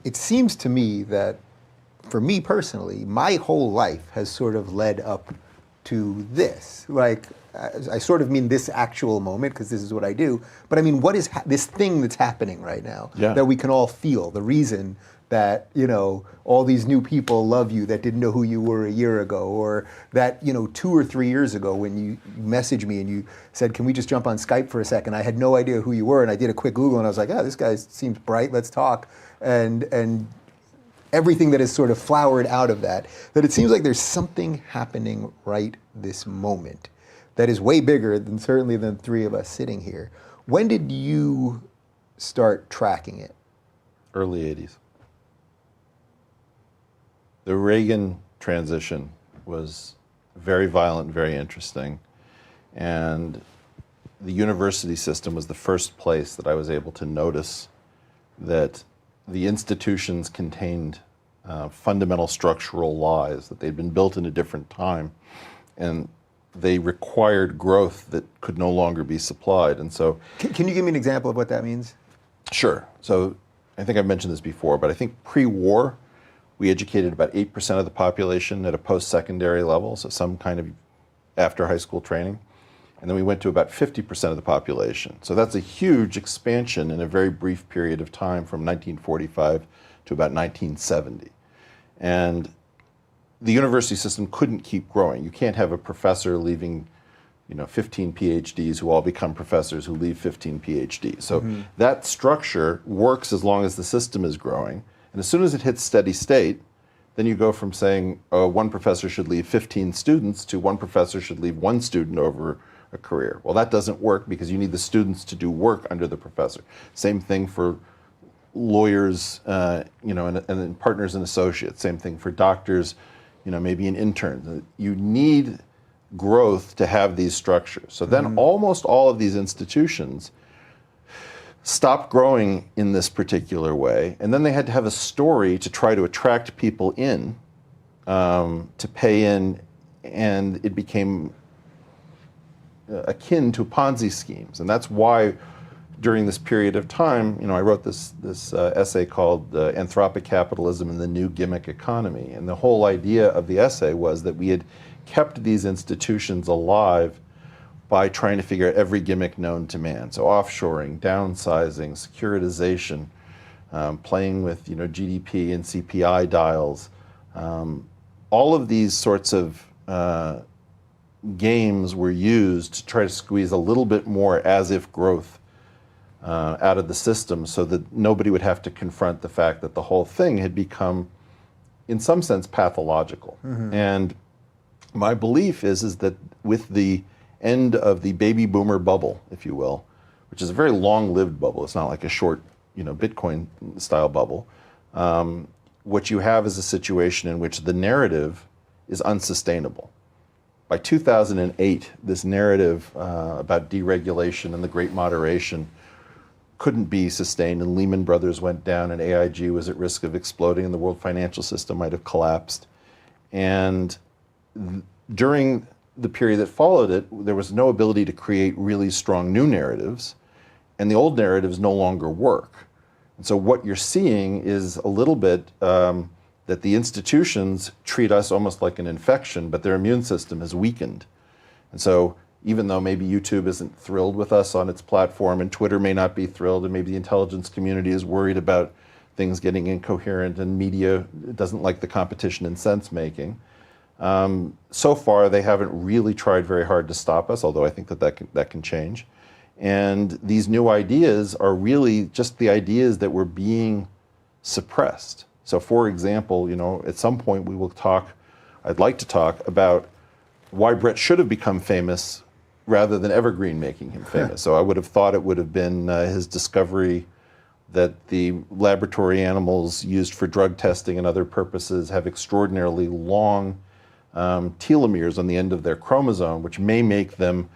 it seems to me that, for me personally, my whole life has sort of led up to this. Like, I sort of mean this actual moment because this is what I do. But I mean, what is this thing that's happening right now that we can all feel? The reason that, all these new people love you that didn't know who you were a year ago, or that, 2 or 3 years ago when you messaged me and you said, can we just jump on Skype for a second? I had no idea who you were, and I did a quick Google and I was like, oh, this guy seems bright, let's talk. And everything that has sort of flowered out of that it seems like there's something happening right this moment that is way bigger than certainly than three of us sitting here. When did you start tracking it? Early 80s. The Reagan transition was very violent, very interesting. And the university system was the first place that I was able to notice that the institutions contained fundamental structural lies, that they'd been built in a different time, and they required growth that could no longer be supplied. And so, can you give me an example of what that means? Sure. So I think I've mentioned this before, but I think pre-war, we educated about 8% of the population at a post-secondary level, so some kind of after high school training. And then we went to about 50% of the population. So that's a huge expansion in a very brief period of time from 1945 to about 1970. And the university system couldn't keep growing. You can't have a professor leaving 15 PhDs who all become professors who leave 15 PhDs. So that structure works as long as the system is growing. And as soon as it hits steady state, then you go from saying one professor should leave 15 students to one professor should leave one student over a career. Well, that doesn't work because you need the students to do work under the professor. Same thing for lawyers, and partners and associates. Same thing for doctors, maybe an intern. You need growth to have these structures. So then almost all of these institutions stopped growing in this particular way, and then they had to have a story to try to attract people in, to pay in, and it became akin to Ponzi schemes. And that's why during this period of time, I wrote this essay called Anthropic Capitalism and the New Gimmick Economy. And the whole idea of the essay was that we had kept these institutions alive by trying to figure out every gimmick known to man. So offshoring, downsizing, securitization, playing with GDP and CPI dials. All of these sorts of games were used to try to squeeze a little bit more as-if growth out of the system so that nobody would have to confront the fact that the whole thing had become, in some sense, pathological. And my belief is that with the end of the baby boomer bubble, if you will, which is a very long-lived bubble, it's not like a short, Bitcoin-style bubble, what you have is a situation in which the narrative is unsustainable. By 2008, this narrative about deregulation and the Great Moderation couldn't be sustained, and Lehman Brothers went down, and AIG was at risk of exploding, and the world financial system might have collapsed. And during the period that followed it, there was no ability to create really strong new narratives, and the old narratives no longer work. And so what you're seeing is a little bit that the institutions treat us almost like an infection, but their immune system has weakened. And so even though maybe YouTube isn't thrilled with us on its platform, and Twitter may not be thrilled, and maybe the intelligence community is worried about things getting incoherent, and media doesn't like the competition in sense-making, so far they haven't really tried very hard to stop us, although I think that can change. And these new ideas are really just the ideas that were being suppressed. So for example, at some point I'd like to talk about why Brett should have become famous rather than Evergreen making him famous. So I would have thought it would have been his discovery that the laboratory animals used for drug testing and other purposes have extraordinarily long telomeres on the end of their chromosome, which may make them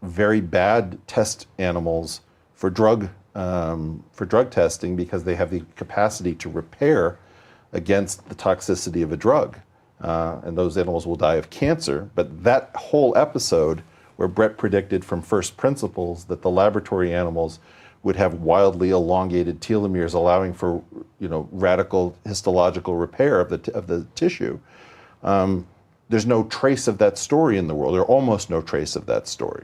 very bad test animals for drug testing because they have the capacity to repair against the toxicity of a drug. And those animals will die of cancer. But that whole episode where Brett predicted from first principles that the laboratory animals would have wildly elongated telomeres, allowing for radical histological repair of the tissue. There's no trace of that story in the world, or almost no trace of that story.